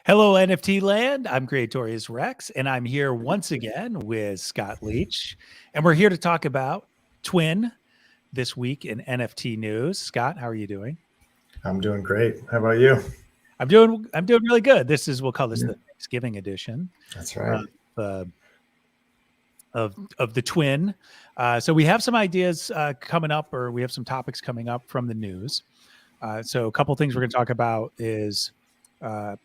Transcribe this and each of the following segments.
Hello, NFT land. I'm Creatorius Rex, and I'm here once again with Skot Leach. And we're here to talk about Twin this week in NFT news. Scott, how are you doing? I'm doing great. How about you? I'm doing really good. We'll call this Yeah, the Thanksgiving edition that's right. uh, of the Twin. So we have some ideas coming up, or we have some topics coming up from the news. So a couple things we're going to talk about is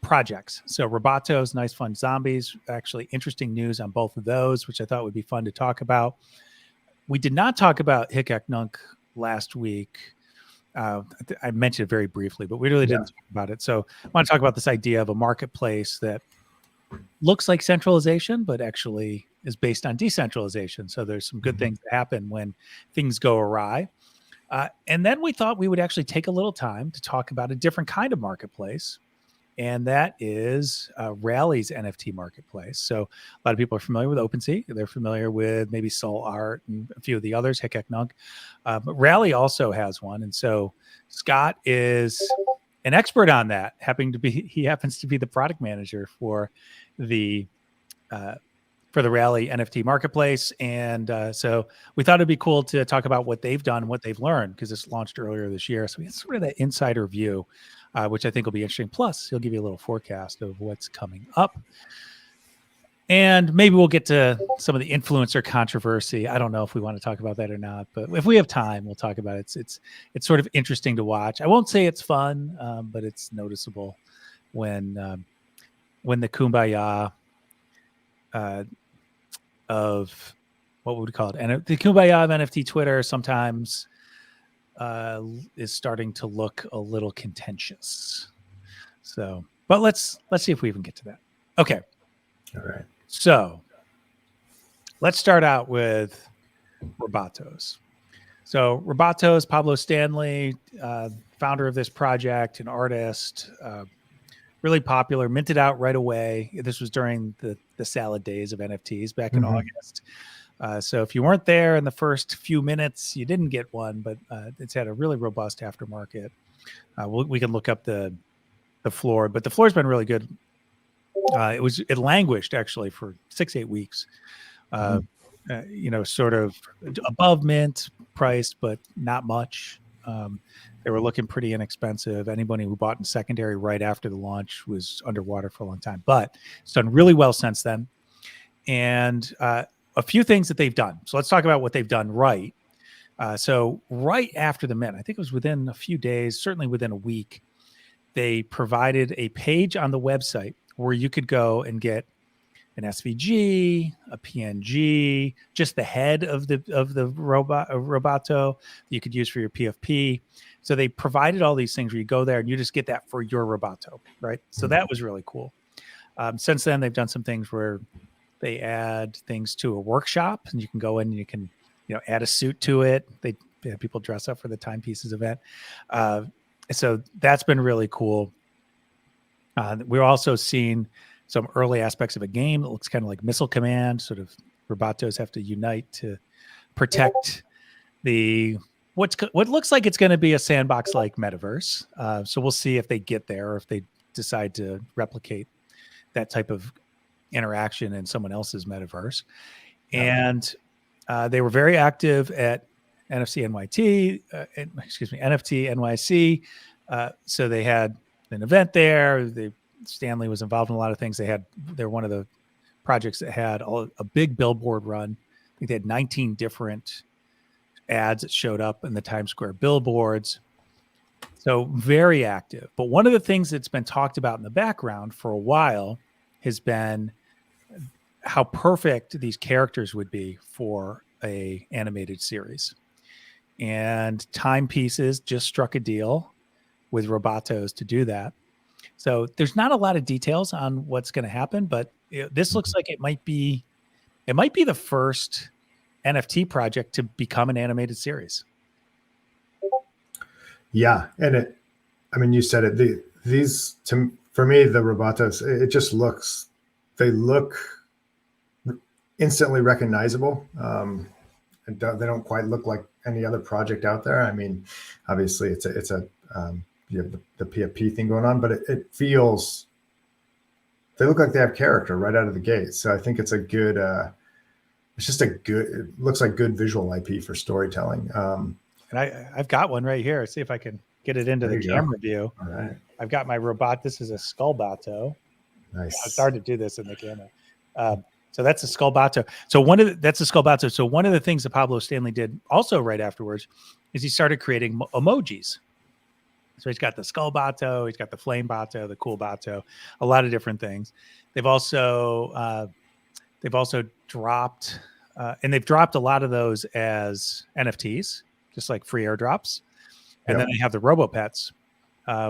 projects. So Robotos, Nice Fun Zombies, actually interesting news on both of those, which I thought would be fun to talk about. We did not talk about Hic Et Nunc last week. I mentioned it very briefly, but we really didn't talk about it. So I want to talk about this idea of a marketplace that looks like centralization, but actually is based on decentralization. So there's some good things that happen when things go awry. And then we thought we would actually take a little time to talk about a different kind of marketplace, and that is Rally's NFT marketplace. So a lot of people are familiar with OpenSea. They're familiar with maybe Soul Art and a few of the others, Hic Et Nunc. But Rally also has one. And so Scott is an expert on that. He happens to be the product manager for the Rally NFT marketplace. And so we thought it'd be cool to talk about what they've done, what they've learned, because this launched earlier this year. So it's sort of that insider view, which I think will be interesting. Plus, he'll give you a little forecast of what's coming up. And maybe we'll get to some of the influencer controversy. I don't know if we want to talk about that or not, but if we have time, we'll talk about it. It's sort of interesting to watch. I won't say it's fun, but it's noticeable when the kumbaya of what would we call it? And the kumbaya of NFT Twitter sometimes is starting to look a little contentious. So, but let's see if we even get to that. Okay. All right. So let's start out with Robotos. So Robotos, Pablo Stanley, founder of this project, an artist, really popular, minted out right away. This was during the salad days of NFTs back in August. So if you weren't there in the first few minutes, you didn't get one, but it's had a really robust aftermarket. We can look up the floor, but the floor's been really good. It languished actually for 6-8 weeks. Sort of above mint price, but not much. They were looking pretty inexpensive. Anybody who bought in secondary right after the launch was underwater for a long time, but it's done really well since then. And a few things that they've done. So let's talk about what they've done right. So right after the mint, I think it was within a few days, certainly within a week, they provided a page on the website where you could go and get an SVG, a PNG, just the head of the Roboto you could use for your PFP. So they provided all these things where you go there and you just get that for your Roboto, right? So that was really cool. Since then, they've done some things where they add things to a workshop, and you can go in and you can, add a suit to it. They have people dress up for the Timepieces event. So that's been really cool. We're also seeing some early aspects of a game that looks kind of like Missile Command. Sort of Robotos have to unite to protect what looks like it's going to be a sandbox-like metaverse. So we'll see if they get there or if they decide to replicate that type of interaction in someone else's metaverse. And they were very active at NFT NYC. So they had an event there. Stanley was involved in a lot of things. They're one of the projects that had a big billboard run. I think they had 19 different ads that showed up in the Times Square billboards. So very active. But one of the things that's been talked about in the background for a while has been how perfect these characters would be for a animated series. And Timepieces just struck a deal with Robotos to do that. So there's not a lot of details on what's going to happen, but this looks like it might be the first NFT project to become an animated series. Yeah, and you said it. For me, the Robotos, they look instantly recognizable. They don't quite look like any other project out there. I mean, obviously, you have the PFP thing going on, but it feels they look like they have character right out of the gate. So I think it's a good, it's just a good, it looks like good visual IP for storytelling. And I've got one right here. See if I can get it into the camera view. All right. I've got my robot. This is a Skullbato. Nice. It's hard to do this in the camera. So that's a Skullbato. That's a Skullbato. So one of the things that Pablo Stanley did also right afterwards is he started creating emojis. So he's got the Skullbato, he's got the Flame Bato, the Cool Bato, a lot of different things. They've also dropped and they've dropped a lot of those as NFTs, just like free airdrops. And then they have the RoboPets,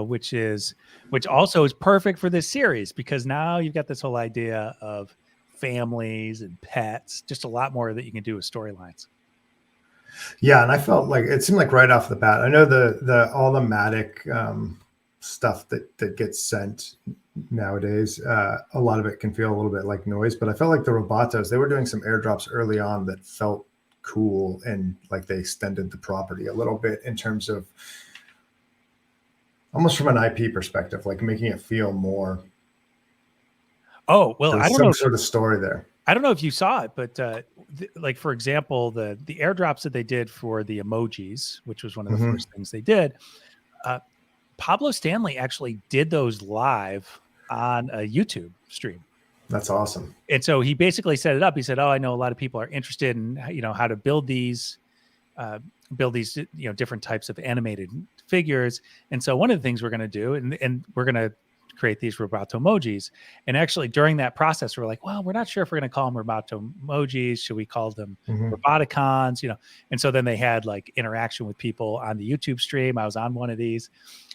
which also is perfect for this series, because now you've got this whole idea of families and pets, just a lot more that you can do with storylines. Yeah, and I felt like it seemed like right off the bat. I know all the Matic stuff that gets sent nowadays, a lot of it can feel a little bit like noise, but I felt like the Robotos, they were doing some airdrops early on that felt cool, and like they extended the property a little bit in terms of almost from an IP perspective, like making it feel more. Oh, well, I don't know. Some sort of story there. I don't know if you saw it, but like, for example, the airdrops that they did for the emojis, which was one of the first things they did, Pablo Stanley actually did those live on a YouTube stream. That's awesome. And so he basically set it up. He said, "Oh, I know a lot of people are interested in, how to build these, different types of animated figures. And so one of the things we're going to do, and we're going to create these Roboto emojis." And actually during that process, we're like, well, we're not sure if we're going to call them Roboto emojis. Should we call them Roboticons? And so then they had like interaction with people on the YouTube stream. I was on one of these.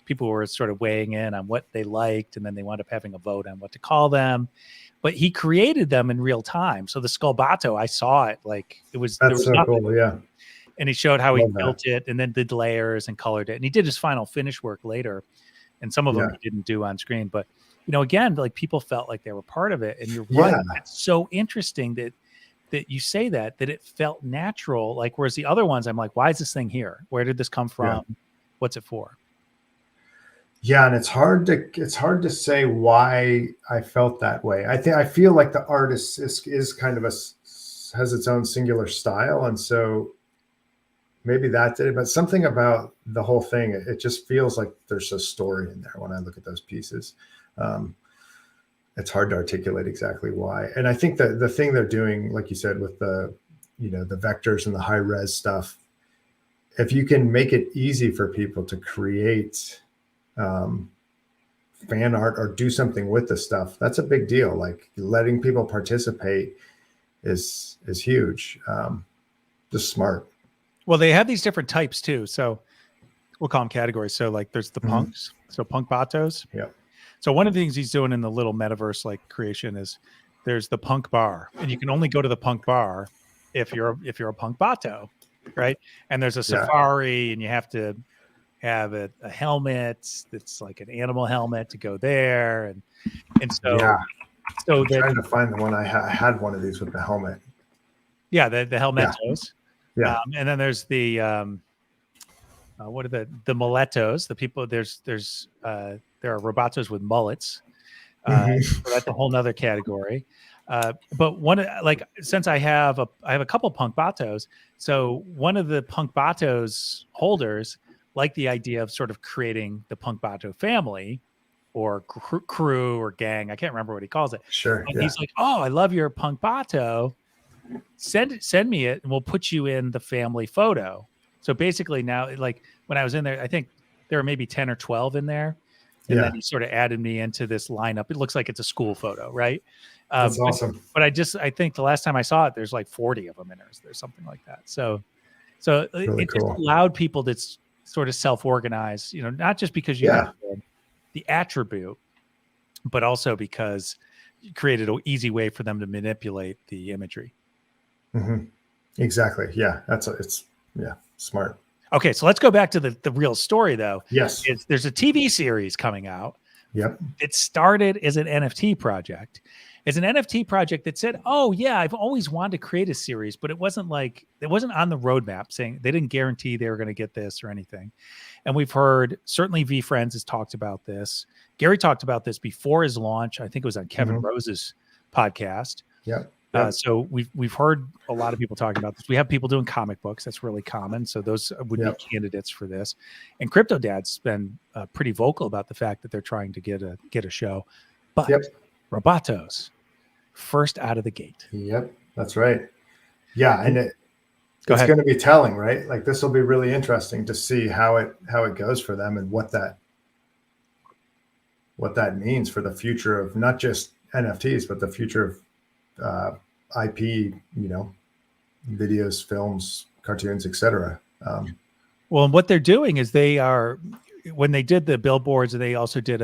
People were sort of weighing in on what they liked, and then they wound up having a vote on what to call them. But he created them in real time. So the Skullbato, I saw it like it was. That's so cool, yeah. And he showed how he built it, and then did layers and colored it. And he did his final finish work later. And some of them he didn't do on screen. But, again, like people felt like they were part of it. And you're right. It's so interesting that you say that it felt natural. Like, whereas the other ones, I'm like, why is this thing here? Where did this come from? Yeah. What's it for? Yeah, and it's hard to say why I felt that way. I feel like the artist is kind of has its own singular style, and so maybe that did it. But something about the whole thing, it just feels like there's a story in there when I look at those pieces. It's hard to articulate exactly why. And I think that the thing they're doing, like you said, with the vectors and the high res stuff, if you can make it easy for people to create fan art or do something with the stuff, that's a big deal. Like letting people participate is huge. Just smart. Well, they have these different types too. So we'll call them categories. So like there's the punks. So punk batos. Yeah. So one of the things he's doing in the little metaverse like creation is there's the punk bar, and you can only go to the punk bar if you're a punk bato, right? And there's a safari, and you have to have a helmet that's like an animal helmet to go there, and so so I'm trying to find the one I had one of these with the helmet. Yeah, the helmetos. Yeah. And then there's the what are the muletos? The people there are Robotos with mullets. So that's a whole nother category. But since I have a couple punk batos, so one of the punk batos holders liked the idea of sort of creating the punk bato family or crew or gang. I can't remember what he calls it. Sure. And he's like, "Oh, I love your punk bato. Send me it, and we'll put you in the family photo." So basically now, like when I was in there, I think there were maybe 10 or 12 in there. And then he sort of added me into this lineup. It looks like it's a school photo, right? That's awesome. But I think the last time I saw it, there's like 40 of them in there. There's something like that. So really it just allowed people to sort of self-organize, not just because you have the attribute, but also because you created an easy way for them to manipulate the imagery. Exactly. Yeah. It's smart. Okay. So let's go back to the real story though. Yes. There's a TV series coming out. Yep. It started as an NFT project. It's an NFT project that said, "Oh yeah, I've always wanted to create a series," but it wasn't on the roadmap saying they didn't guarantee they were going to get this or anything. And we've heard certainly VeeFriends has talked about this. Gary talked about this before his launch. I think it was on Kevin Rose's podcast. Yep. So we've heard a lot of people talking about this. We have people doing comic books. That's really common. So those would be candidates for this. And Crypto Dad's been pretty vocal about the fact that they're trying to get a show. But Robotos, first out of the gate. Yep, that's right. Yeah, and it's going to be telling, right? Like this will be really interesting to see how it goes for them and what that means for the future of not just NFTs, but the future of IP, you know, videos, films, cartoons, etc. Well, and what they're doing is when they did the billboards, they also did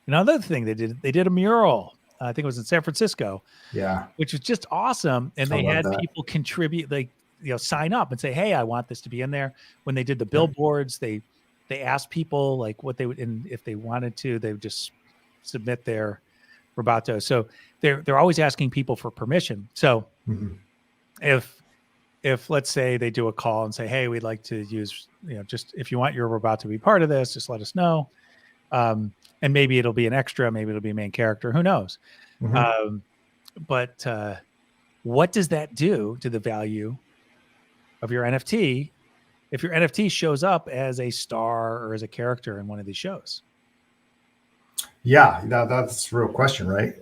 another thing they did a mural. I think it was in San Francisco. Yeah. Which was just awesome. And they had people contribute, sign up and say, "Hey, I want this to be in there." When they did the billboards, they asked people like what they would, and if they wanted to, they would just submit their Roboto. So they're always asking people for permission. So if let's say they do a call and say, "Hey, we'd like to use, just if you want your Roboto to be part of this, just let us know." And maybe it'll be an extra, maybe it'll be a main character, who knows? But what does that do to the value of your NFT if your NFT shows up as a star or as a character in one of these shows? Yeah, that's a real question, right?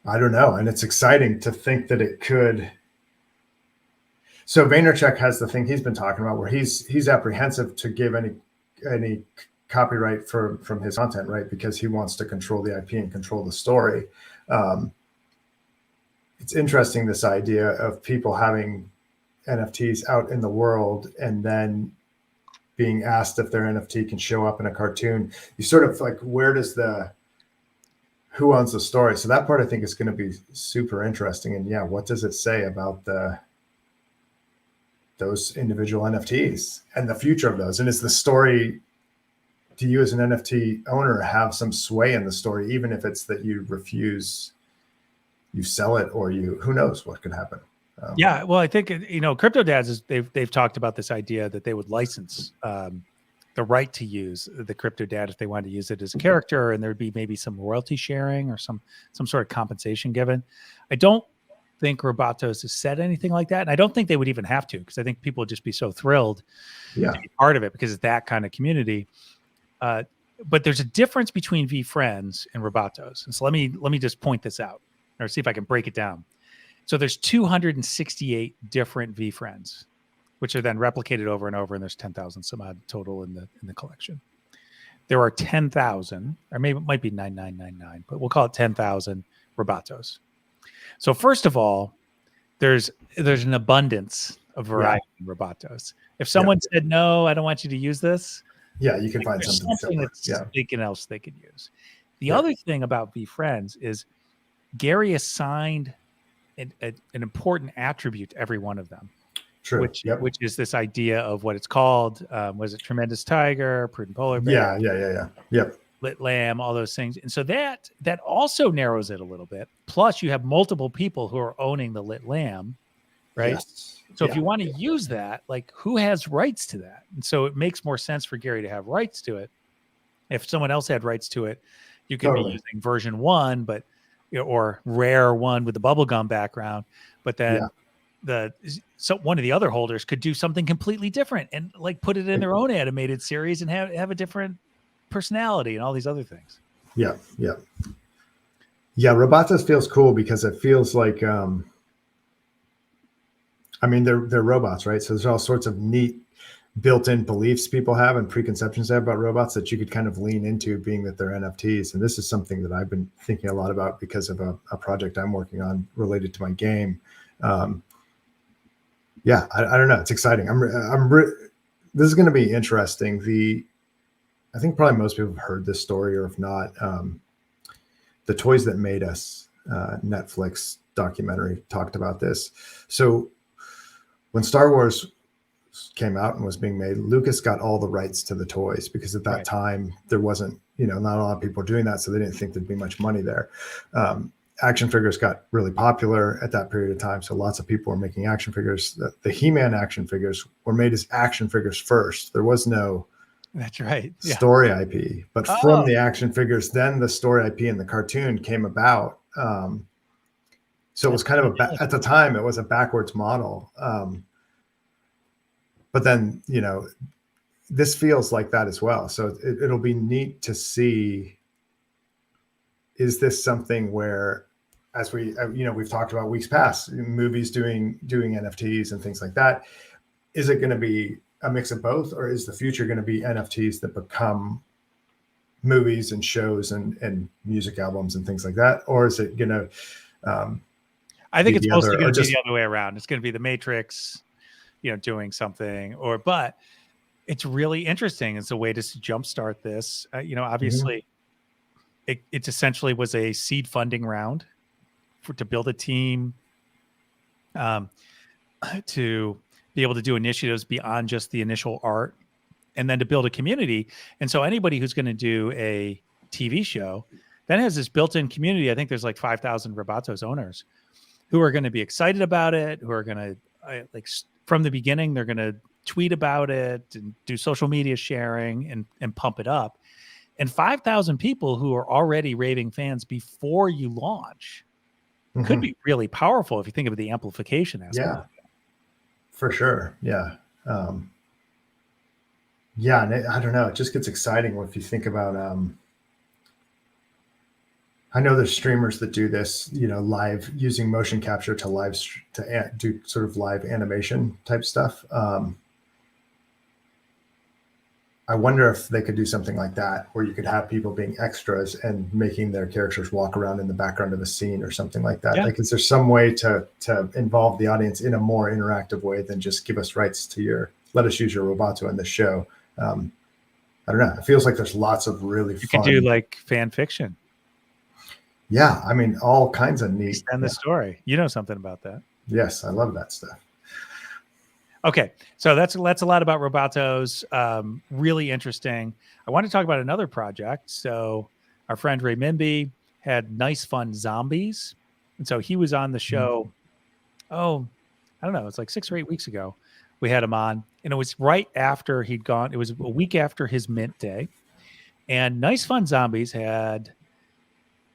I don't know. And it's exciting to think that it could. So Vaynerchuk has the thing he's been talking about where he's apprehensive to give any copyright from his content, right? Because he wants to control the IP and control the story. It's interesting, this idea of people having NFTs out in the world and then being asked if their NFT can show up in a cartoon. You sort of like, who owns the story? So that part I think is going to be super interesting. And yeah, what does it say about those individual NFTs and the future of those? And is the story, do you as an NFT owner have some sway in the story, even if it's that you refuse, you sell it, or who knows what could happen? Yeah, well, I think Crypto Dads they've talked about this idea that they would license the right to use the Crypto Dad if they wanted to use it as a character, and there'd be maybe some royalty sharing or some sort of compensation given. I don't think Robotos has said anything like that, and I don't think they would even have to, because I think people would just be so thrilled to be part of it because it's that kind of community. But there's a difference between VeeFriends and Robotos, and so let me just point this out or see if I can break it down. So there's 268 different VeeFriends, which are then replicated over and over, and there's 10,000 some odd total in the collection. There are 10,000, or maybe it might be 9,999, but we'll call it 10,000 Robotos. So first of all, there's an abundance of variety in Robotos. If someone said, "No, I don't want you to use this," you can find something that's something else they could use. The other thing about VeeFriends is Gary assigned an important attribute to every one of them. True. Which is this idea of what it's called. Was it Tremendous Tiger, Prudent Polar Bear? Yeah. Yep. Lit Lamb, all those things. And so that also narrows it a little bit. Plus, you have multiple people who are owning the Lit Lamb, right? Yes. So if you want to use that, like, who has rights to that? And so it makes more sense for Gary to have rights to it. If someone else had rights to it, you could be using version 1, but or rare 1 with the bubblegum background, but then one of the other holders could do something completely different and like put it in their own animated series and have a different personality and all these other things. Yeah. Robotos feels cool because it feels like, they're robots, right? So there's all sorts of neat built-in beliefs people have and preconceptions they have about robots that you could kind of lean into, being that they're NFTs. And this is something that I've been thinking a lot about because of a project I'm working on related to my game. I don't know. It's exciting. This is going to be interesting. I think probably most people have heard this story, or if not, the Toys That Made Us Netflix documentary talked about this. So when Star Wars came out and was being made, Lucas got all the rights to the toys because at that time there wasn't, not a lot of people doing that. So they didn't think there'd be much money there. Action figures got really popular at that period of time. So lots of people were making action figures. The He-Man action figures were made as action figures first. There was no That's right. story IP, but from the action figures, then the story IP and the cartoon came about. So it was kind of at the time, it was a backwards model. But then, this feels like that as well. So it'll be neat to see, is this something where, as we've talked about weeks past, movies doing NFTs and things like that, is it going to be a mix of both, or is the future going to be NFTs that become movies and shows and music albums and things like that? Or is it going to, I think it's mostly going to be the other way around. It's going to be the Matrix, doing something, but it's really interesting. It's a way to jumpstart this. Obviously, it essentially was a seed funding round to build a team, to be able to do initiatives beyond just the initial art, and then to build a community. And so anybody who's going to do a TV show then has this built-in community. I think there's like 5,000 Robotos owners who are going to be excited about it, who are going to from the beginning, they're going to tweet about it and do social media sharing and pump it up. And 5,000 people who are already raving fans before you launch could be really powerful if you think of the amplification aspect. Yeah, for sure. Yeah. Yeah. And I don't know. It just gets exciting if you think about, I know there's streamers that do this, live, using motion capture to do sort of live animation type stuff. I wonder if they could do something like that, where you could have people being extras and making their characters walk around in the background of a scene or something like that. Yeah. Like, is there some way to involve the audience in a more interactive way than just give us rights to let us use your Roboto in the show? I don't know. It feels like there's lots of really fun. You could do like fan fiction. Yeah. I mean, all kinds of neat. Extend the story. You know something about that. Yes. I love that stuff. Okay, so that's a lot about Robotos. Really interesting. I want to talk about another project. So our friend Ray Mimby had Nice Fun Zombies. And so he was on the show, I don't know, it's like 6 or 8 weeks ago. We had him on, and it was right after he'd gone. It was a week after his mint day. And Nice Fun Zombies had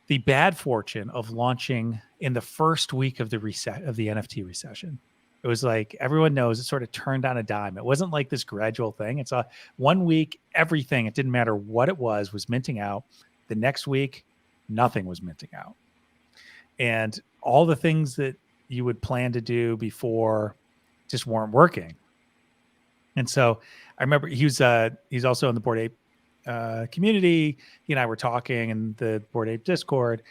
the bad fortune of launching in the first week of the NFT recession. It was like, everyone knows, it sort of turned on a dime. It wasn't like this gradual thing. It's 1 week, everything, it didn't matter what it was minting out. The next week, nothing was minting out. And all the things that you would plan to do before just weren't working. And so I remember he's also in the Bored Ape community. He and I were talking in the Bored Ape Discord.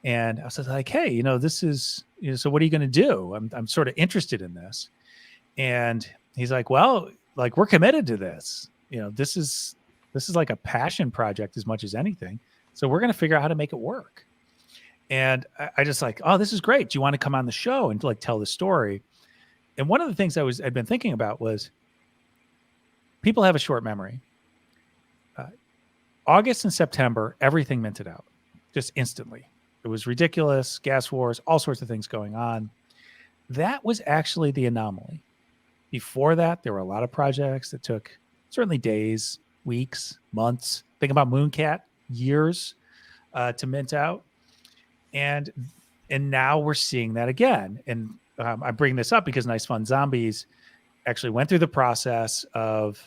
And I was like, hey, this is, so what are you going to do? I'm sort of interested in this. And he's like, well, like, we're committed to this. This is like a passion project as much as anything. So we're going to figure out how to make it work. And I just like, oh, this is great. Do you want to come on the show and like tell the story? And one of the things I'd been thinking about was, people have a short memory. August and September, everything minted out just instantly. It was ridiculous, gas wars, all sorts of things going on. That was actually the anomaly. Before that, there were a lot of projects that took certainly days, weeks, months. Think about Mooncat, years to mint out. And now we're seeing that again. And I bring this up because Nice Fun Zombies actually went through the process of,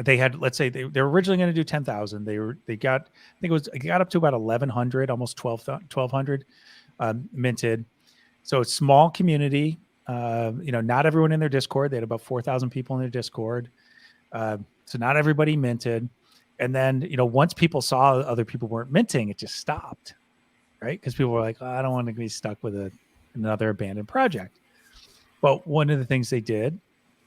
they had, let's say they were originally going to do 10,000. They got, I think it got up to about 1,100, almost 1,200 minted. So it's small community, not everyone in their Discord. They had about 4,000 people in their Discord. So not everybody minted. And then, once people saw other people weren't minting, it just stopped, right? Because people were like, I don't want to be stuck with another abandoned project. But one of the things they did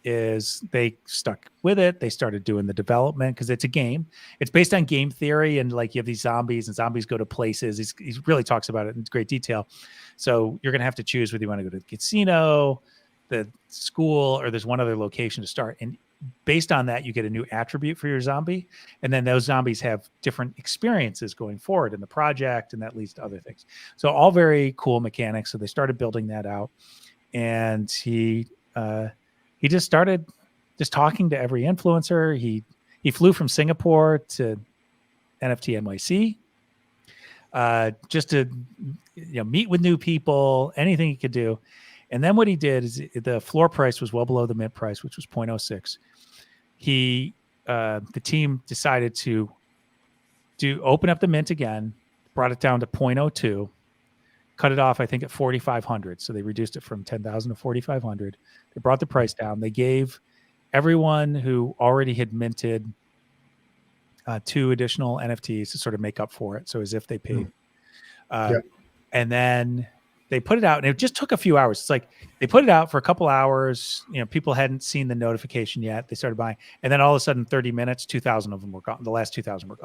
is they stuck with it. They started doing the development because it's a game. It's based on game theory, and like, you have these zombies and zombies go to places. He really talks about it in great detail. So you're going to have to choose whether you want to go to the casino, the school, or there's one other location to start. And based on that, you get a new attribute for your zombie. And then those zombies have different experiences going forward in the project, and that leads to other things. So all very cool mechanics. So they started building that out. And he just started just talking to every influencer. He flew from Singapore to NFT NYC just to meet with new people, anything he could do. And then what he did is the floor price was well below the mint price, which was 0.06. The team decided to open up the mint again, brought it down to 0.02, cut it off, I think, at 4,500. So they reduced it from 10,000 to 4,500. They brought the price down. They gave everyone who already had minted 2 additional NFTs to sort of make up for it. So as if they paid. And then they put it out, and it just took a few hours. It's like they put it out for a couple hours. People hadn't seen the notification yet. They started buying. And then all of a sudden, 30 minutes, 2,000 of them were gone. The last 2,000 were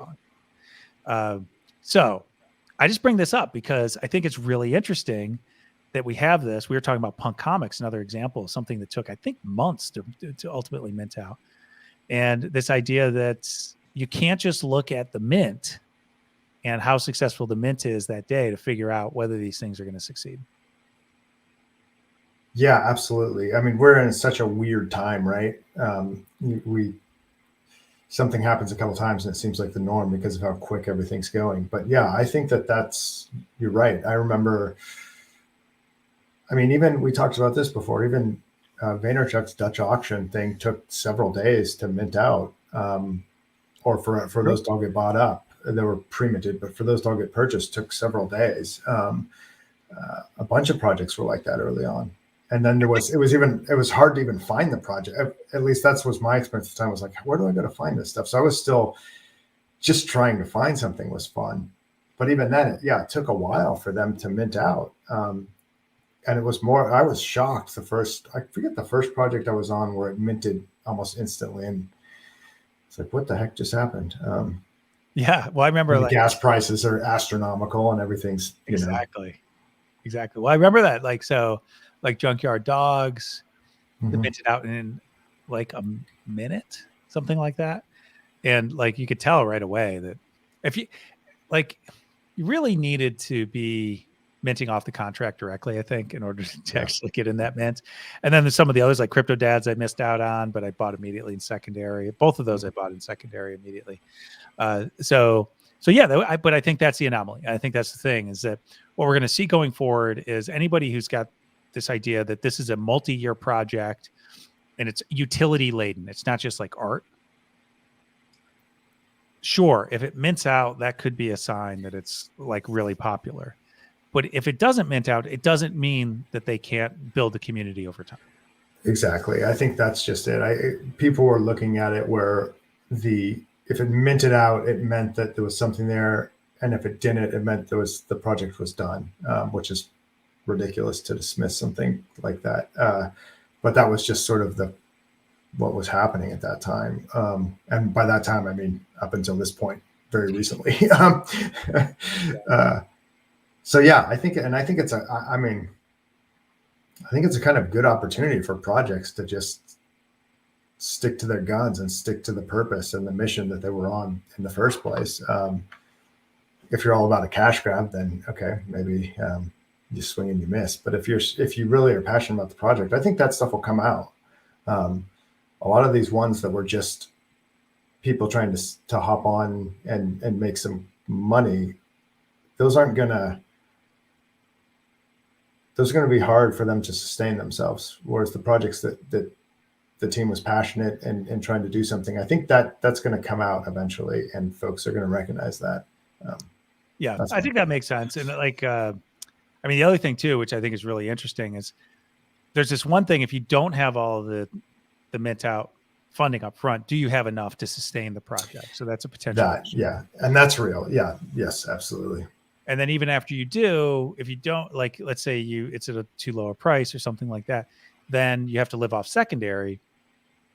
gone. So I just bring this up because I think it's really interesting that we have this. We were talking about Punk Comics, another example of something that took, I think, months to ultimately mint out. And this idea that you can't just look at the mint and how successful the mint is that day to figure out whether these things are going to succeed. Yeah, absolutely. I mean, we're in such a weird time, right? Something happens a couple times and it seems like the norm because of how quick everything's going. But yeah, I think you're right. I remember, even we talked about this before, even Vaynerchuk's Dutch auction thing took several days to mint out, or for those to all get bought up. They were pre-minted, but for those to all get purchased took several days. A bunch of projects were like that early on. And then it was hard to even find the project. At least that was my experience at the time. I was like, where do I go to find this stuff? So I was still just trying to find something was fun. But even then, it took a while for them to mint out. And it was I was shocked. I forget the first project I was on where it minted almost instantly. And it's like, what the heck just happened? Yeah. Well, I remember the gas prices are astronomical and everything's, Exactly. Well, I remember that. Like Junkyard Dogs, they minted out in like a minute, something like that. And like, you could tell right away that if you really needed to be minting off the contract directly, I think, in order to actually get in that mint. And then there's some of the others like Crypto Dads I missed out on, but I bought immediately in secondary. Both of those I bought in secondary immediately. But I think that's the anomaly. I think that's the thing, is that what we're going to see going forward is anybody who's got this idea that this is a multi-year project and it's utility laden. It's not just like art. Sure, if it mints out, that could be a sign that it's like really popular. But if it doesn't mint out, it doesn't mean that they can't build a community over time. Exactly. I think that's just it. People were looking at it where if it minted out, it meant that there was something there. And if it didn't, it meant the project was done, which is ridiculous to dismiss something like that. But that was just sort of what was happening at that time. And by that time, I mean, up until this point, very recently. So yeah, I think it's a kind of good opportunity for projects to just stick to their guns and stick to the purpose and the mission that they were on in the first place. If you're all about a cash grab, then okay, maybe you swing and you miss. But if you really are passionate about the project, I think that stuff will come out. A lot of these ones that were just people trying to hop on and make some money, those are going to be hard for them to sustain themselves. Whereas the projects that the team was passionate and trying to do something, I think that's going to come out eventually, and folks are going to recognize that. I think that makes sense. And the other thing too, which I think is really interesting, is there's this one thing: if you don't have all of the mint out funding up front, do you have enough to sustain the project? So that's a potential. And that's real. Yeah. Yes, absolutely. And then even after you do, if you don't, like, let's say it's at a too low a price or something like that, then you have to live off secondary,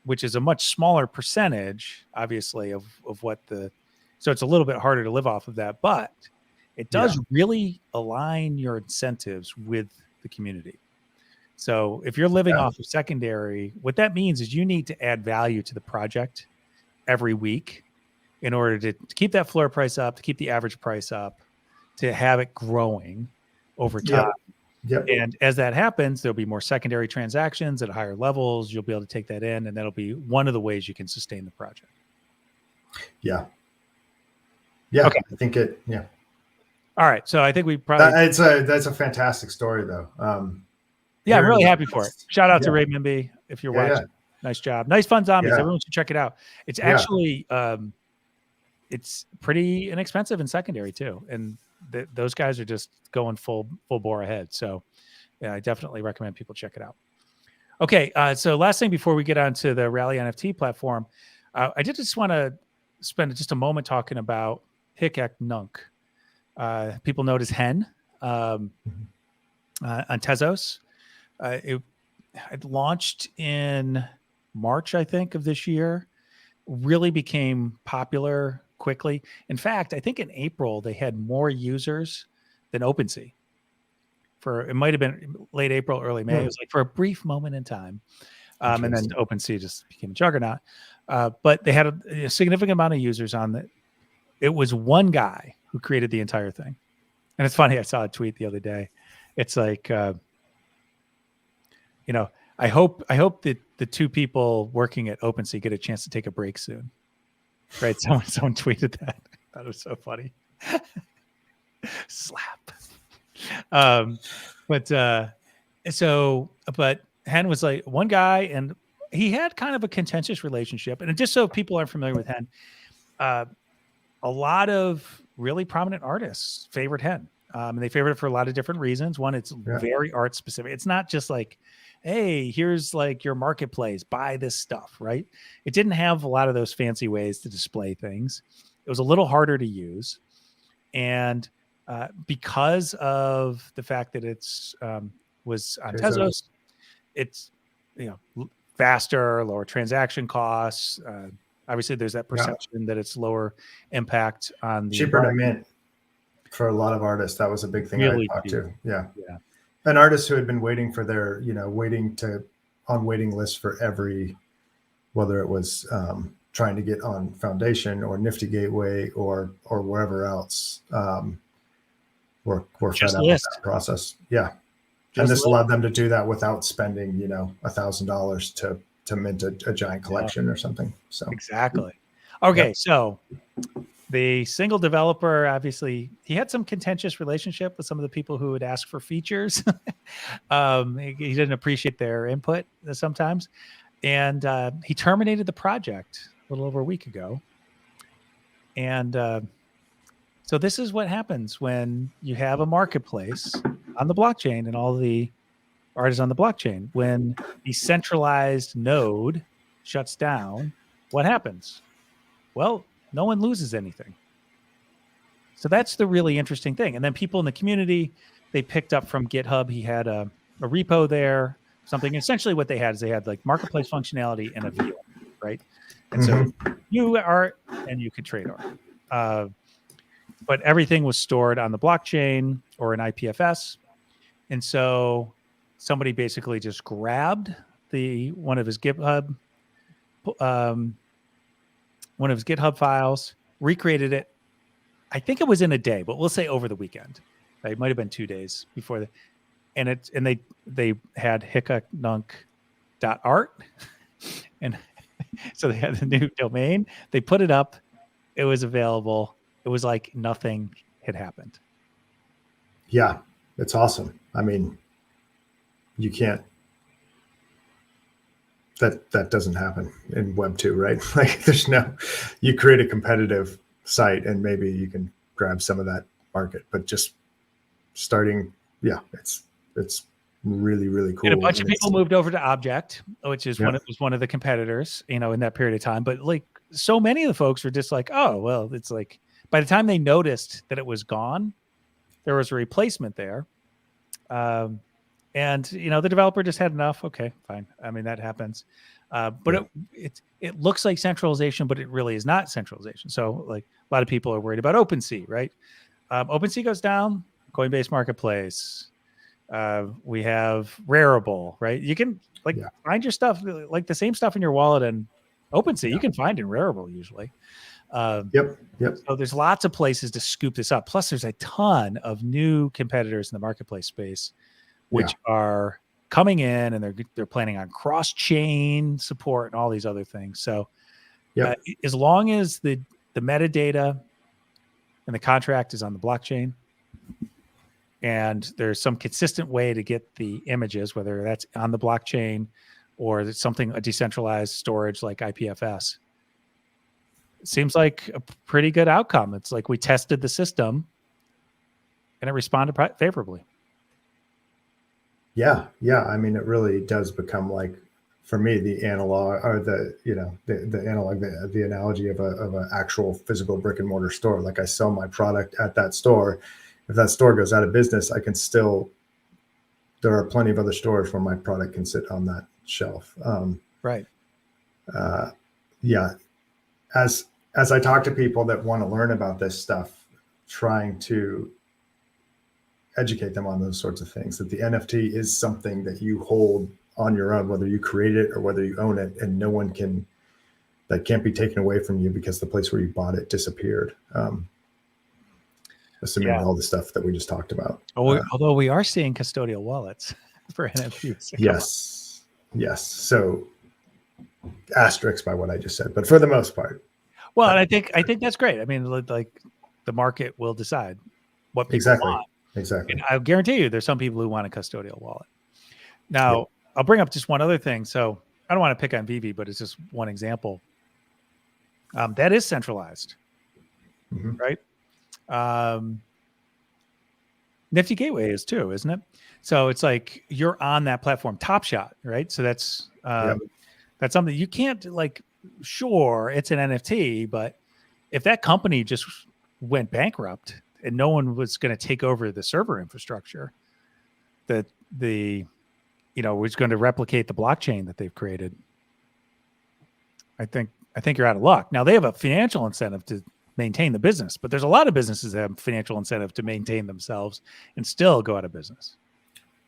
which is a much smaller percentage, obviously, of what so it's a little bit harder to live off of that, but it does really align your incentives with the community. So if you're living off of secondary, what that means is you need to add value to the project every week in order to keep that floor price up, to keep the average price up, to have it growing over time. Yep. And as that happens, there'll be more secondary transactions at higher levels. You'll be able to take that in, and that'll be one of the ways you can sustain the project. Yeah. Yeah. Okay. I think it. Yeah. All right. So I think we probably that's a fantastic story though. Yeah, I'm really happy for it. Shout out to Ray Mimby if you're watching. Yeah. Nice job. Nice fun zombies. Yeah. Everyone should check it out. It's actually it's pretty inexpensive in secondary too. And those guys are just going full bore ahead. So yeah, I definitely recommend people check it out. Okay. So last thing before we get on to the Rally NFT platform, I did just want to spend just a moment talking about Hic Et Nunc. People know it as Hen on Tezos. It launched in March, I think, of this year. Really became popular quickly. In fact, I think in April they had more users than OpenSea. It might have been late April, early May. It was like for a brief moment in time, and then OpenSea just became a juggernaut. But they had a significant amount of users on it. It was one guy who created the entire thing, and it's funny. I saw a tweet the other day. It's like, I hope that the two people working at OpenSea get a chance to take a break soon. Right? Someone tweeted that. I thought it was so funny. Slap. But Hen was like one guy, and he had kind of a contentious relationship. And just so people aren't familiar with Hen, a lot of really prominent artists favored Hen. And they favored it for a lot of different reasons. One, it's very art specific. It's not just like, hey, here's like your marketplace, buy this stuff, right? It didn't have a lot of those fancy ways to display things. It was a little harder to use. And because of the fact that it's was on Tezos, it's faster, lower transaction costs. Obviously, there's that perception that it's lower impact on the cheaper to mint for a lot of artists. That was a big thing really I talked to. Yeah. Yeah. An artist who had been waiting for their, on waiting lists for every, whether it was trying to get on Foundation or Nifty Gateway or wherever else, were fed up with that process. Yeah. And this allowed them to do that without spending, $1,000 to mint a giant collection or something. So exactly. Okay. So the single developer, obviously, he had some contentious relationship with some of the people who would ask for features. He didn't appreciate their input sometimes. And he terminated the project a little over a week ago. And so this is what happens when you have a marketplace on the blockchain and all the artists on the blockchain. When the centralized node shuts down, what happens? Well, no one loses anything. So that's the really interesting thing. And then people in the community, they picked up from GitHub. He had a repo there, something. Essentially what they had is they had like marketplace functionality and a view, right? And so you art and you could trade art. But everything was stored on the blockchain or an IPFS. And so somebody basically just grabbed one of his GitHub files, recreated it. I think it was in a day, but we'll say over the weekend. Right? It might have been 2 days before and they had hicetnunc.art. And so they had the new domain. They put it up. It was available. It was like nothing had happened. Yeah, it's awesome. I mean, you can't. That doesn't happen in Web 2, right? Like you create a competitive site and maybe you can grab some of that market, but just starting, it's really, really cool. And a bunch of people moved over to Object, which is one of the competitors, in that period of time. But like so many of the folks were just like, oh, well, it's like by the time they noticed that it was gone, there was a replacement there. And the developer just had enough. Okay, fine. I mean, that happens. But it looks like centralization, but it really is not centralization. So like a lot of people are worried about OpenSea, right? OpenSea goes down, Coinbase Marketplace, We have Rarible, right? You can like find your stuff, like the same stuff in your wallet and OpenSea. You can find in Rarible usually. Yep. So there's lots of places to scoop this up. Plus, there's a ton of new competitors in the marketplace space, which are coming in, and they're planning on cross-chain support and all these other things. So, as long as the metadata and the contract is on the blockchain, and there's some consistent way to get the images, whether that's on the blockchain or it's something, a decentralized storage like IPFS, it seems like a pretty good outcome. It's like we tested the system and it responded favorably. Yeah. I mean, it really does become like, for me, the analog, or the analog, the analogy of an actual physical brick and mortar store. Like, I sell my product at that store. If that store goes out of business, I can still, there are plenty of other stores where my product can sit on that shelf. Right. Yeah. As I talk to people that want to learn about this stuff, trying to educate them on those sorts of things, that the NFT is something that you hold on your own, whether you create it or whether you own it, and no one can, that can't be taken away from you because the place where you bought it disappeared. Assuming all the stuff that we just talked about. Although we are seeing custodial wallets for NFTs. Yes. So asterisks by what I just said, but for the most part. Well, and I think that's great. I mean, like the market will decide what people want. Exactly. And I guarantee you there's some people who want a custodial wallet. Now, I'll bring up just one other thing. So I don't want to pick on Vivi, but it's just one example. That is centralized, right? Nifty Gateway is too, isn't it? So it's like you're on that platform, Top Shot, right? So that's something you can't, like, sure, it's an NFT, but if that company just went bankrupt and no one was going to take over the server infrastructure, that was going to replicate the blockchain that they've created, I think you're out of luck. Now, they have a financial incentive to maintain the business, but there's a lot of businesses that have financial incentive to maintain themselves and still go out of business.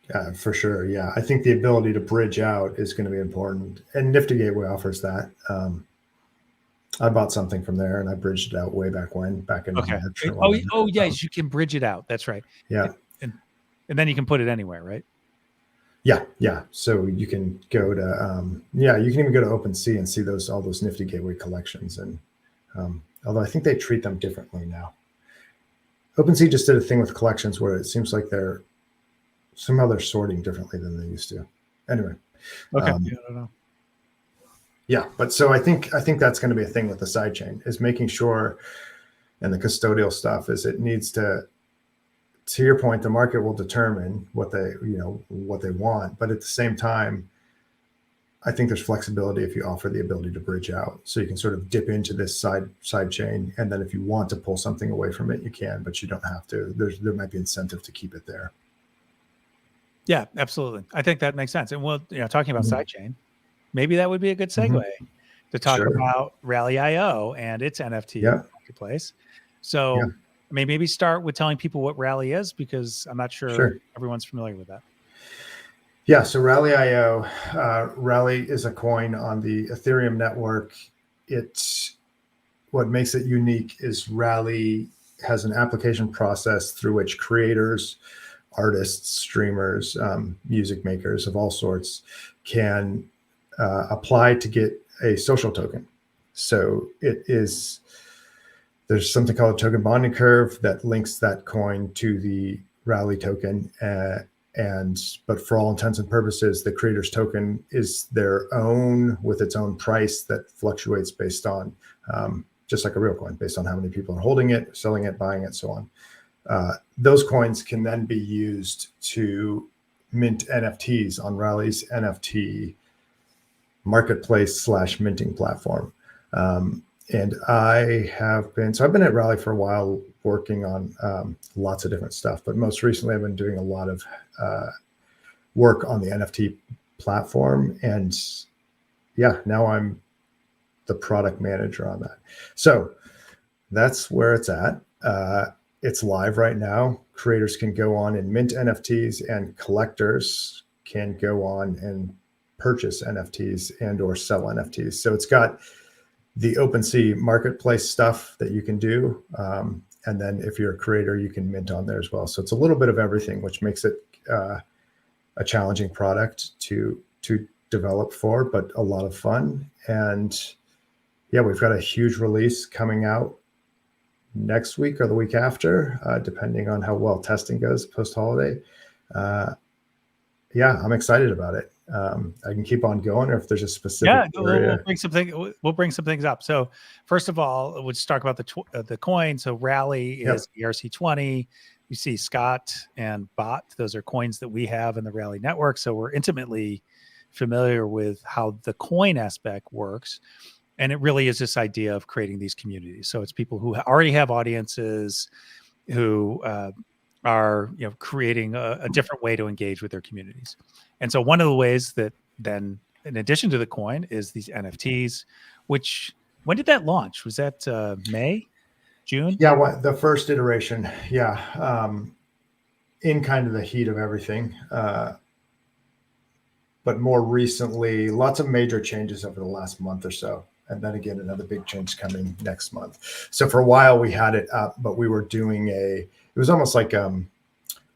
Yeah, for sure. Yeah, I think the ability to bridge out is going to be important, and Nifty Gateway offers that. I bought something from there, and I bridged it out way back in March. Yes, you can bridge it out. That's right. Yeah, and then you can put it anywhere, right? Yeah. So you can go to you can even go to OpenSea and see all those Nifty Gateway collections, and although I think they treat them differently now. OpenSea just did a thing with collections where it seems like they're sorting differently than they used to. Anyway. Okay. I don't know. Yeah, but so I think that's going to be a thing with the sidechain, is making sure, and the custodial stuff, is it needs to your point, the market will determine what they want, but at the same time, I think there's flexibility if you offer the ability to bridge out, so you can sort of dip into this side chain, and then if you want to pull something away from it, you can, but you don't have to. There might be incentive to keep it there. Yeah, absolutely. I think that makes sense. And talking about sidechain, maybe that would be a good segue to talk about Rally IO and its NFT marketplace. So maybe start with telling people what Rally is, because I'm not sure everyone's familiar with that. Yeah, so Rally IO, Rally is a coin on the Ethereum network. What makes it unique is Rally has an application process through which creators, artists, streamers, music makers of all sorts can apply to get a social token. So there's something called a token bonding curve that links that coin to the Rally token. But for all intents and purposes, the creator's token is their own, with its own price that fluctuates based on, just like a real coin, based on how many people are holding it, selling it, buying it, so on. Those coins can then be used to mint NFTs on Rally's NFT marketplace / minting platform. And I've been at Rally for a while, working on lots of different stuff, but most recently I've been doing a lot of work on the NFT platform. And now I'm the product manager on that. So that's where it's at. it's live right now. Creators can go on and mint NFTs, and collectors can go on and purchase NFTs and or sell NFTs. So it's got the OpenSea marketplace stuff that you can do. And then if you're a creator, you can mint on there as well. So it's a little bit of everything, which makes it a challenging product to develop for, but a lot of fun. And yeah, we've got a huge release coming out next week or the week after, depending on how well testing goes post-holiday. Yeah, I'm excited about it. I can keep on going, or if there's a specific area. We'll bring some things up. So first of all, let's talk about the coin. So Rally is ERC20. You see Skot and Bot. Those are coins that we have in the Rally network. So we're intimately familiar with how the coin aspect works. And it really is this idea of creating these communities. So it's people who already have audiences, who are creating a different way to engage with their communities. And so one of the ways that then, in addition to the coin, is these NFTs, which, when did that launch? Was that May, June? Yeah, the first iteration. Yeah. In kind of the heat of everything. But more recently, lots of major changes over the last month or so. And then again, another big change coming next month. So for a while we had it up, but we were doing it was almost like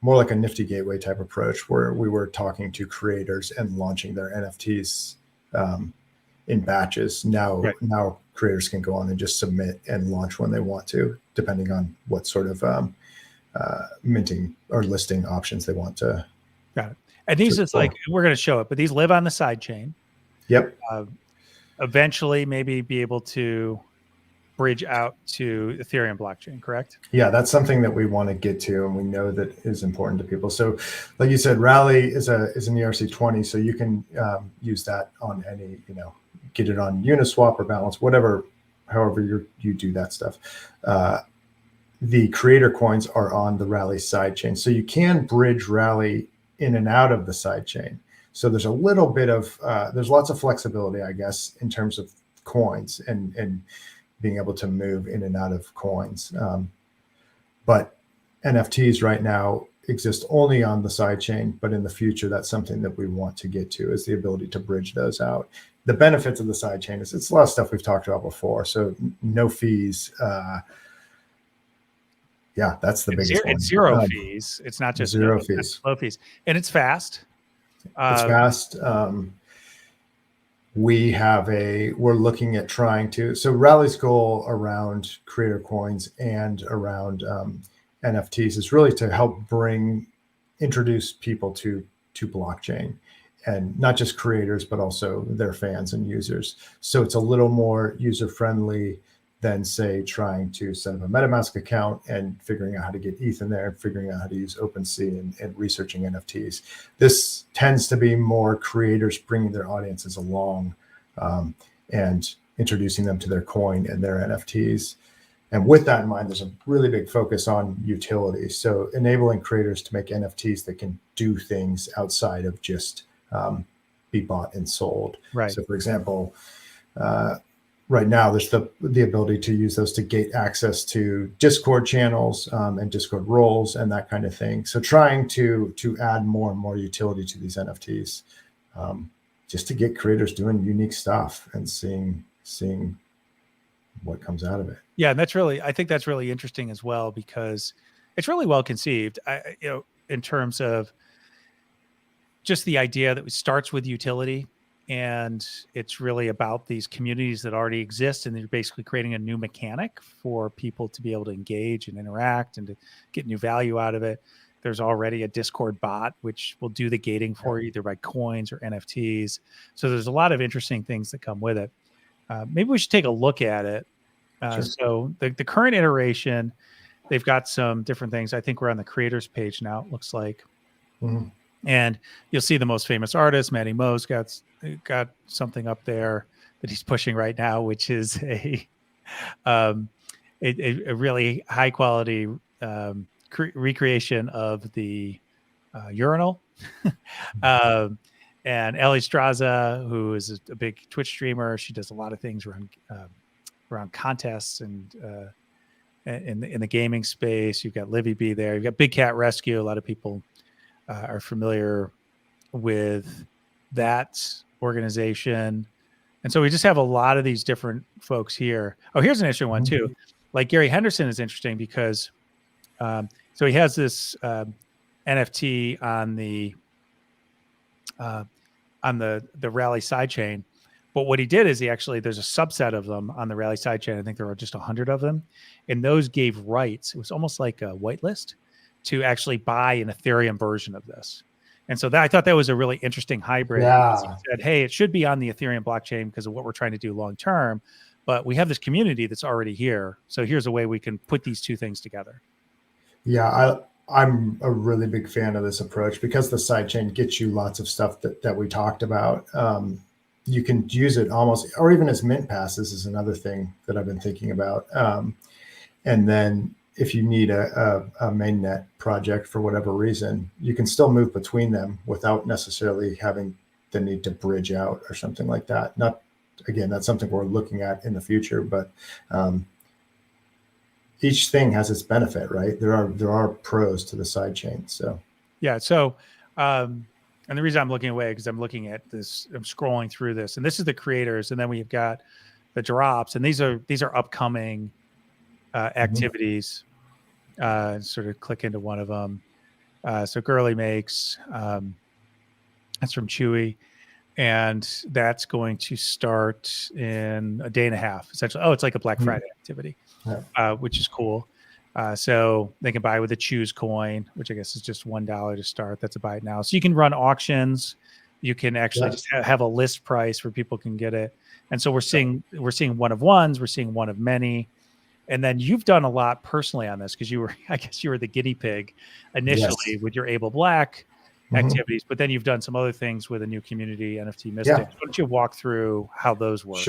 more like a Nifty Gateway type approach, where we were talking to creators and launching their NFTs in batches. Now creators can go on and just submit and launch when they want to, depending on what sort of minting or listing options they want to. Got it. And these, it's like, we're going to show it, but these live on the side chain. Yep. Eventually maybe be able to bridge out to Ethereum blockchain, correct? Yeah, that's something that we want to get to, and we know that is important to people. So like you said, Rally is an ERC20, so you can use that on any, get it on Uniswap or Balance, however you do that stuff. The creator coins are on the Rally sidechain, so you can bridge Rally in and out of the sidechain. So there's a little bit of there's lots of flexibility, I guess, in terms of coins and being able to move in and out of coins. But NFTs right now exist only on the sidechain, but in the future, that's something that we want to get to, is the ability to bridge those out. The benefits of the sidechain is it's a lot of stuff we've talked about before. So no fees. Yeah, that's the biggest one. It's zero fees. It's not just zero fees. Low fees. And it's fast. It's fast. We're looking at trying to, so Rally's goal around creator coins and around NFTs is really to help introduce people to blockchain, and not just creators, but also their fans and users. So it's a little more user-friendly than, say, trying to set up a MetaMask account and figuring out how to get ETH in there, and figuring out how to use OpenSea and researching NFTs. This tends to be more creators bringing their audiences along and introducing them to their coin and their NFTs. And with that in mind, there's a really big focus on utility. So enabling creators to make NFTs that can do things outside of just be bought and sold. Right. So for example, right now, there's the ability to use those to gate access to Discord channels and Discord roles and that kind of thing. So trying to add more and more utility to these NFTs, just to get creators doing unique stuff and seeing what comes out of it. Yeah, and I think that's really interesting as well, because it's really well conceived. In terms of just the idea that it starts with utility. And it's really about these communities that already exist, and they're basically creating a new mechanic for people to be able to engage and interact and to get new value out of it. There's already a Discord bot, which will do the gating for you, either by coins or NFTs. So there's a lot of interesting things that come with it. Maybe we should take a look at it. Sure. So the current iteration, they've got some different things. I think we're on the creators page now, it looks like. Mm-hmm. And you'll see the most famous artist, Matty Mo's got something up there that he's pushing right now, which is a really high quality recreation of the urinal. And Ellie Straza, who is a big Twitch streamer, she does a lot of things around contests and in the gaming space. You've got Livy B there. You've got Big Cat Rescue. A lot of people are familiar with that organization. And so we just have a lot of these different folks here. Oh, here's an interesting one too. Like Gary Henderson is interesting because so he has this NFT on the Rally sidechain. But what he did is there's a subset of them on the Rally sidechain. I think there are just 100 of them. And those gave rights. It was almost like a whitelist to actually buy an Ethereum version of this. And so I thought that was a really interesting hybrid. Yeah. He said, hey, it should be on the Ethereum blockchain because of what we're trying to do long term. But we have this community that's already here. So here's a way we can put these two things together. Yeah, I'm a really big fan of this approach because the sidechain gets you lots of stuff that we talked about. You can use it almost, or even as mint passes is another thing that I've been thinking about. And then if you need a mainnet project for whatever reason, you can still move between them without necessarily having the need to bridge out or something like that. Not, again, that's something we're looking at in the future, but each thing has its benefit, right? There are pros to the sidechain. So yeah. So and the reason I'm looking away because I'm looking at this, I'm scrolling through this, and this is the creators, and then we've got the drops, and these are upcoming activities. Sort of click into one of them. So Girly makes that's from Chewy, and that's going to start in a day and a half. Essentially, it's like a Black Friday activity, which is cool. So they can buy with a Choose coin, which I guess is just $1 to start. That's a buy it now. So you can run auctions. You can actually just have a list price where people can get it. And so we're seeing one of ones, we're seeing one of many. And then you've done a lot personally on this because I guess you were the guinea pig initially with your Able Black activities, but then you've done some other things with a new community, NFT Mystics. Why don't you walk through how those work?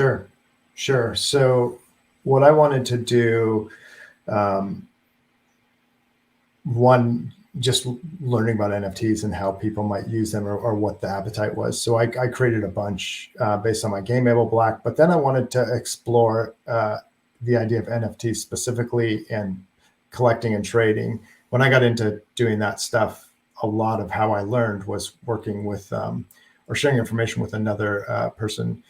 Sure. So what I wanted to do, one, just learning about NFTs and how people might use them or what the appetite was. So I created a bunch based on my game Able Black, but then I wanted to explore the idea of NFTs specifically and collecting and trading. When I got into doing that stuff, a lot of how I learned was working with or sharing information with another person,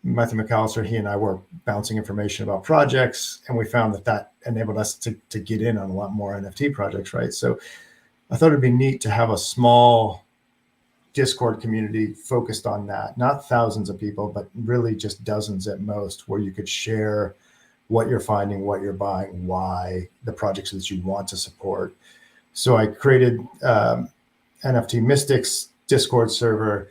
Matthew McAllister. He and I were bouncing information about projects, and we found that enabled us to get in on a lot more NFT projects, right? So I thought it'd be neat to have a small Discord community focused on that, not thousands of people, but really just dozens at most, where you could share what you're finding, what you're buying, why, the projects that you want to support. So I created NFT Mystics Discord server,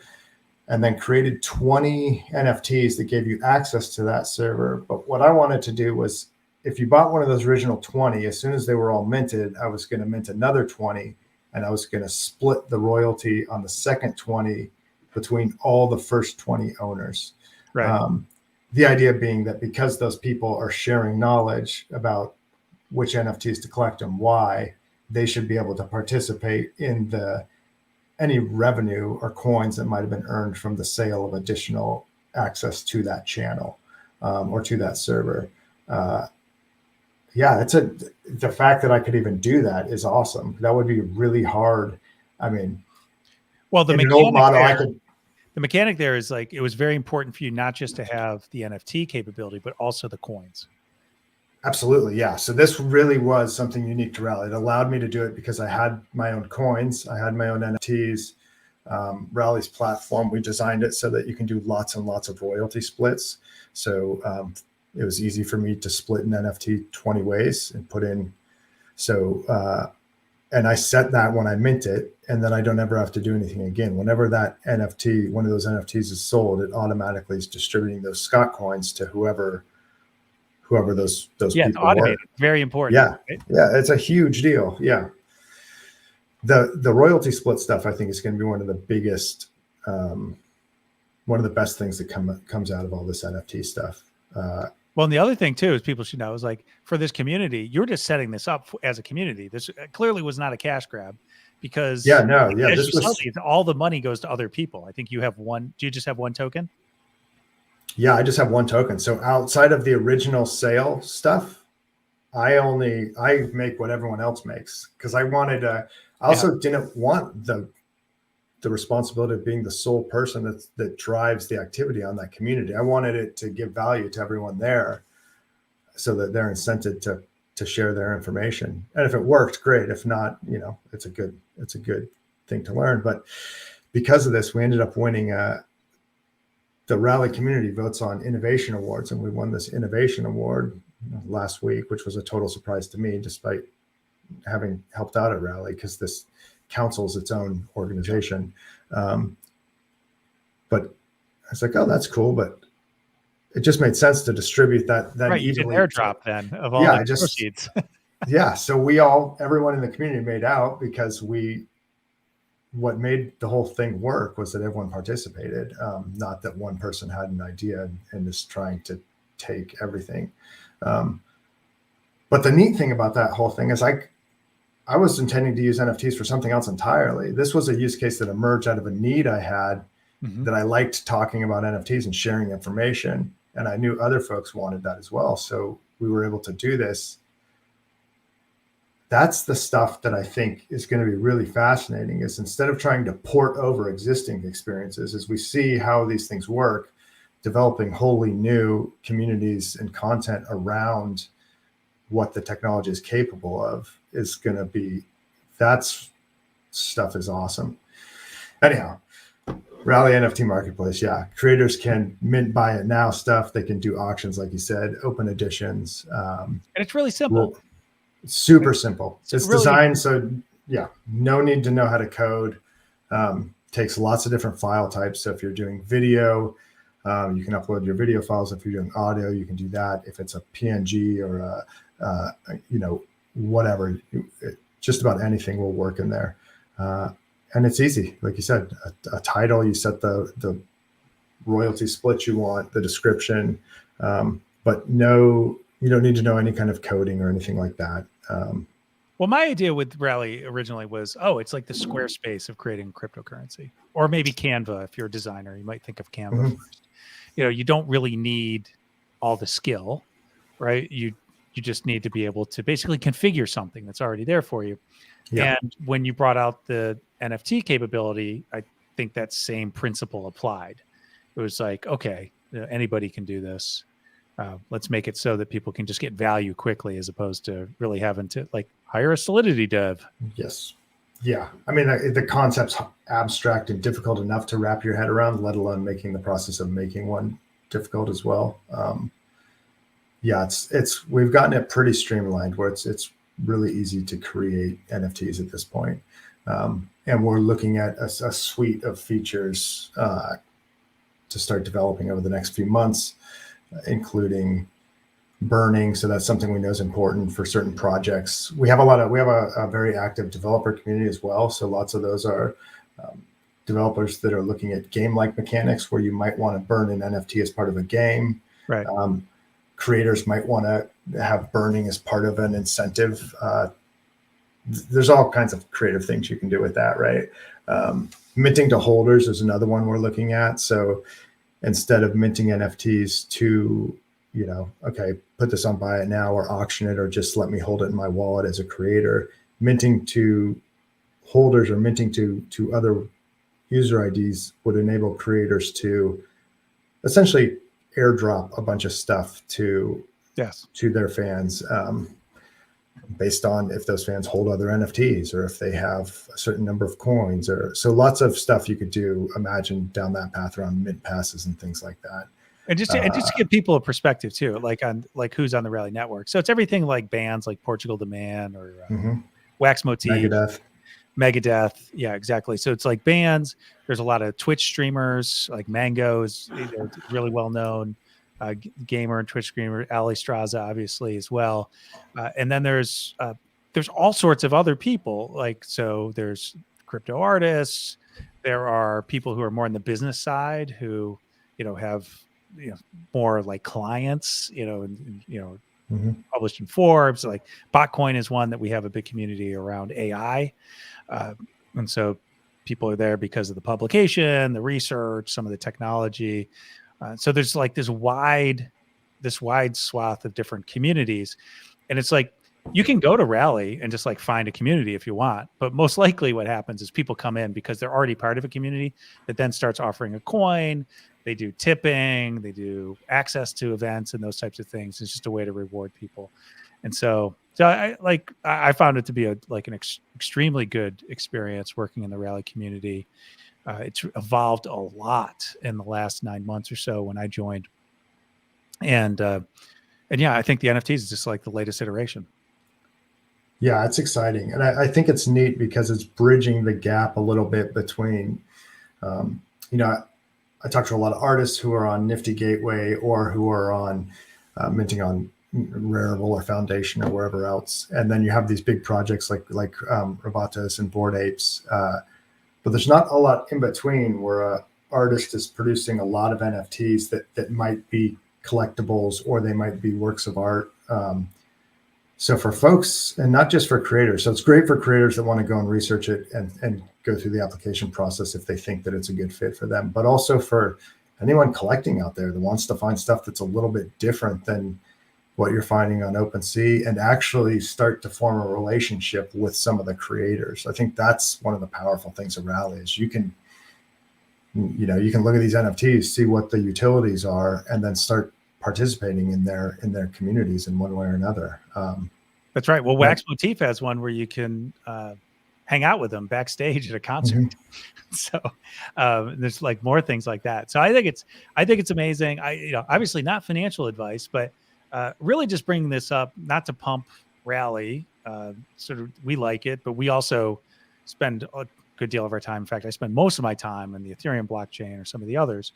and then created 20 NFTs that gave you access to that server. But what I wanted to do was, if you bought one of those original 20, as soon as they were all minted, I was going to mint another 20, and I was going to split the royalty on the second 20 between all the first 20 owners. Right. The idea being that because those people are sharing knowledge about which NFTs to collect and why, they should be able to participate in any revenue or coins that might have been earned from the sale of additional access to that channel or to that server. The fact that I could even do that is awesome. That would be really hard. I mean, well, the mechanic there is like, it was very important for you not just to have the NFT capability, but also the coins. Absolutely. Yeah. So this really was something unique to Rally. It allowed me to do it because I had my own coins. I had my own NFTs. Rally's platform, we designed it so that you can do lots and lots of royalty splits. So it was easy for me to split an NFT 20 ways and put in. So, and I set that when I mint it, and then I don't ever have to do anything again. Whenever that NFT, one of those NFTs is sold, it automatically is distributing those Skot coins to whoever those people automated. were. Very important. Yeah. Right? Yeah. It's a huge deal. Yeah. The royalty split stuff, I think, is going to be one of the biggest, one of the best things that comes out of all this NFT stuff. Well, and the other thing too is people should know is like, for this community, you're just setting this up as a community. This clearly was not a cash grab, because all the money goes to other people. I think you have one. Do you just have one token? Yeah, I just have one token. So outside of the original sale stuff, I make what everyone else makes, because I wanted to. I also didn't want the responsibility of being the sole person that drives the activity on that community. I wanted it to give value to everyone there, so that they're incented to share their information. And if it worked, great. If not, it's a good thing to learn. But because of this, we ended up winning the Rally community votes on innovation awards, and we won this innovation award last week, which was a total surprise to me, despite having helped out at Rally, because this council's its own organization. But I was like, oh, that's cool. But it just made sense to distribute that right, you did an airdrop then of all the proceeds. Yeah, so everyone in the community made out, because what made the whole thing work was that everyone participated, not that one person had an idea and is trying to take everything. But the neat thing about that whole thing is I was intending to use NFTs for something else entirely. This was a use case that emerged out of a need I had, that I liked talking about NFTs and sharing information. And I knew other folks wanted that as well. So we were able to do this. That's the stuff that I think is going to be really fascinating, is instead of trying to port over existing experiences, as we see how these things work, developing wholly new communities and content around what the technology is capable of is going to be, that's stuff is awesome. Anyhow, Rally NFT marketplace. Yeah. Creators can mint, buy it now stuff. They can do auctions, like you said, open editions. And it's really simple. Super simple. It's really designed so, yeah, no need to know how to code. Takes lots of different file types. So if you're doing video, you can upload your video files. If you're doing audio, you can do that. If it's a PNG or whatever, just about anything will work in there. And it's easy. Like you said, a title, you set the royalty split you want, the description, but you don't need to know any kind of coding or anything like that. Well, my idea with Rally originally was, it's like the Squarespace of creating cryptocurrency, or maybe Canva. If you're a designer, you might think of Canva first. You don't really need all the skill, right? You just need to be able to basically configure something that's already there for you. Yeah. And when you brought out the NFT capability, I think that same principle applied. It was like, okay, anybody can do this. Let's make it so that people can just get value quickly, as opposed to really having to hire a Solidity dev. Yes. Yeah. I mean, the concept's abstract and difficult enough to wrap your head around, let alone making the process of making one difficult as well. Yeah, we've gotten it pretty streamlined, where it's really easy to create NFTs at this point. And we're looking at a suite of features to start developing over the next few months, including burning. So that's something we know is important for certain projects. We have a very active developer community as well. So lots of those are developers that are looking at game-like mechanics, where you might want to burn an NFT as part of a game. Right. Creators might want to have burning as part of an incentive. There's all kinds of creative things you can do with that, right? Minting to holders is another one we're looking at. So instead of minting NFTs to, okay, put this on buy it now or auction it, or just let me hold it in my wallet as a creator, minting to holders or minting to other user IDs would enable creators to essentially airdrop a bunch of stuff to their fans, based on if those fans hold other NFTs, or if they have a certain number of coins, or so lots of stuff you could do. Imagine down that path around mint passes and things like that. And just to give people a perspective too, like who's on the Rally network. So it's everything like bands like Portugal the Man or Wax Motif, Megadeth. Yeah, exactly. So it's like bands. There's a lot of Twitch streamers, like Mango is really well known, gamer and Twitch streamer. Ali Straza, obviously, as well. And then there's all sorts of other people. So there's crypto artists. There are people who are more on the business side who, have more like clients, published in Forbes. Like Botcoin is one that we have a big community around AI. And so people are there because of the publication, the research, some of the technology. So there's like this wide swath of different communities. And it's like, you can go to Rally and just like find a community if you want, but most likely what happens is people come in because they're already part of a community that then starts offering a coin. They do tipping, they do access to events and those types of things. It's just a way to reward people. And so I found it to be an extremely good experience working in the Rally community. It's evolved a lot in the last 9 months or so when I joined. And yeah, I think the NFTs is just like the latest iteration. Yeah, it's exciting. And I think it's neat because it's bridging the gap a little bit between, you know, I talk to a lot of artists who are on Nifty Gateway or who are on minting on Rarible or Foundation or wherever else. And then you have these big projects like Robotos and Bored Apes. But there's not a lot in between where an artist is producing a lot of NFTs that might be collectibles or they might be works of art. So for folks, and not just for creators, so it's great for creators that want to go and research it and go through the application process if they think that it's a good fit for them, but also for anyone collecting out there that wants to find stuff that's a little bit different than what you're finding on OpenSea and actually start to form a relationship with some of the creators. I think that's one of the powerful things of Rally is you can look at these NFTs, see what the utilities are, and then start participating in their communities in one way or another. That's right. Well, Wax Motif has one where you can hang out with them backstage at a concert. Mm-hmm. So there's like more things like that. So I think it's amazing. Obviously not financial advice, but really just bringing this up, not to pump Rally. Sort of, we like it, but we also spend a good deal of our time. In fact, I spend most of my time in the Ethereum blockchain or some of the others.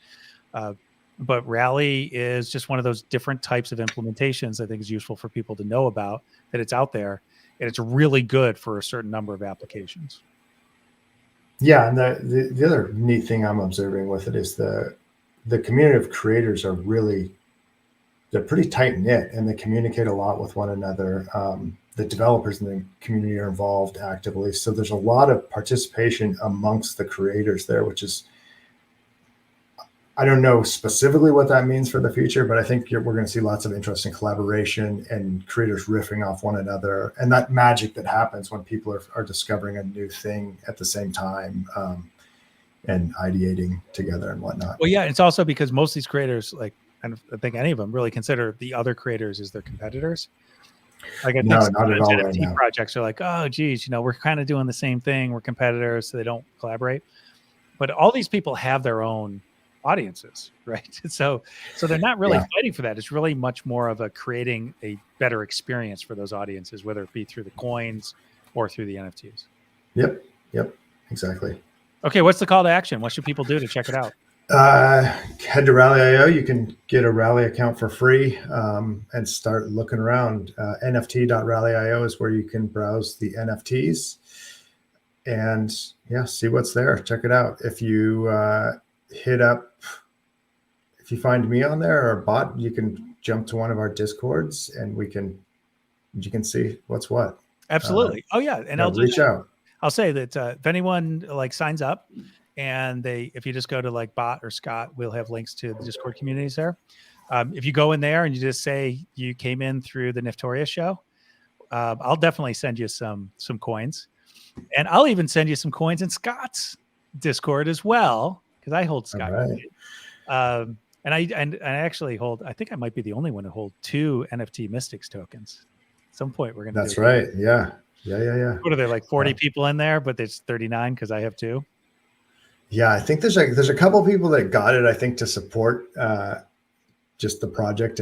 But Rally is just one of those different types of implementations I think is useful for people to know about, that it's out there, and it's really good for a certain number of applications. Yeah, and the other neat thing I'm observing with it is the community of creators are they're pretty tight knit and they communicate a lot with one another. The developers in the community are involved actively, so there's a lot of participation amongst the creators there, which is, I don't know specifically what that means for the future, but I think we're going to see lots of interesting collaboration and creators riffing off one another, and that magic that happens when people are discovering a new thing at the same time and ideating together and whatnot. Well, yeah, it's also because most of these creators, like, I don't think any of them really consider the other creators as their competitors. Like, I think not at all NFT right projects are like, oh, geez, we're kind of doing the same thing. We're competitors, so they don't collaborate. But all these people have their own audiences, right? So they're not really fighting for that. It's really much more of a creating a better experience for those audiences, whether it be through the coins or through the NFTs. Yep, exactly. Okay, what's the call to action? What should people do to check it out? Head to Rally.io. You can get a Rally account for free and start looking around. NFT.rally.io is where you can browse the NFTs and see what's there. Check it out. If you if you find me on there or a bot, you can jump to one of our Discords and you can see what's what. Absolutely. And I'll reach out. I'll say that if anyone signs up and if you just go to Bot or Skot, we'll have links to the Discord communities there. If you go in there and you just say you came in through the Niftoria show, I'll definitely send you some coins, and I'll even send you some coins in Skot's Discord as well, because I hold Skot. Right. And I actually hold, I think I might be the only one to hold 2 NFT Mystics tokens. At some point we're going to That's right. Yeah. What are there, 40 people in there, but there's 39 because I have 2. Yeah, I think there's a couple people that got it, I think, to support just the project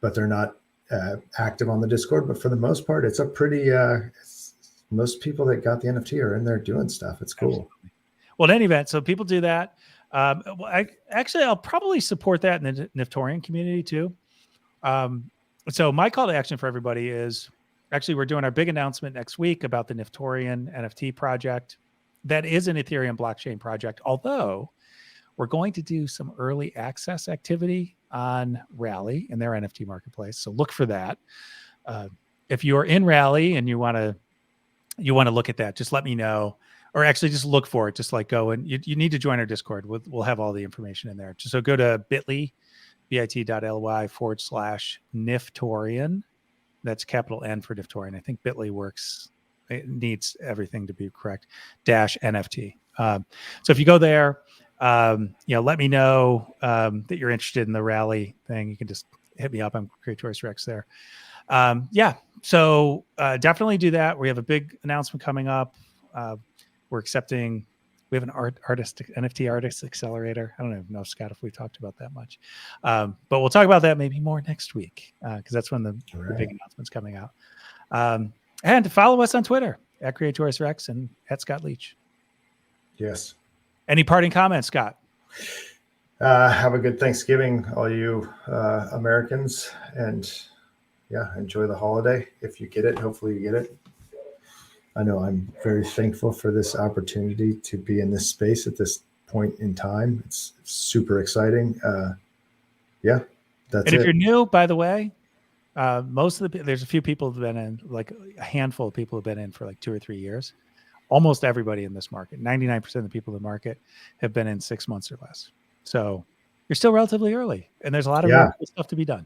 but they're not active on the Discord. But for the most part, it's a pretty most people that got the NFT are in there doing stuff. It's cool. Absolutely. Well, in any event, so people do that. I'll probably support that in the Niftorian community too. So my call to action for everybody is, actually, we're doing our big announcement next week about the Niftorian NFT project. That is an Ethereum blockchain project, although we're going to do some early access activity on Rally in their NFT marketplace. So look for that. If you're in Rally and you want to look at that, just let me know, or actually just look for it. Just go and you need to join our Discord. We'll have all the information in there. So go to bit.ly/Niftorian, That's capital N for Niftori. And I think Bitly works. It needs everything to be correct. -NFT. So if you go there, let me know that you're interested in the rally thing. You can just hit me up. I'm Creator's Rex there. So definitely do that. We have a big announcement coming up. We have an NFT artist accelerator. I don't even know, Scott, if we talked about that much, but we'll talk about that maybe more next week because that's when the big announcement's coming out. And follow us on Twitter at Creator's Rex and at Skot Leach. Yes. Any parting comments, Scott? Have a good Thanksgiving, all you Americans, and enjoy the holiday if you get it. Hopefully you get it. I know I'm very thankful for this opportunity to be in this space at this point in time. It's super exciting. That's it. And if you're new, by the way, there's a few people who've been in, like a handful of people who've been in for like 2 or 3 years. Almost everybody in this market, 99% of the people in the market have been in 6 months or less. So you're still relatively early, and there's a lot of really cool stuff to be done.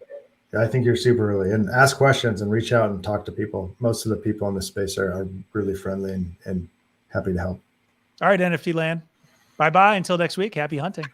I think you're super early, and ask questions and reach out and talk to people. Most of the people in this space are really friendly and happy to help. All right, NFT land. Bye-bye. Until next week. Happy hunting.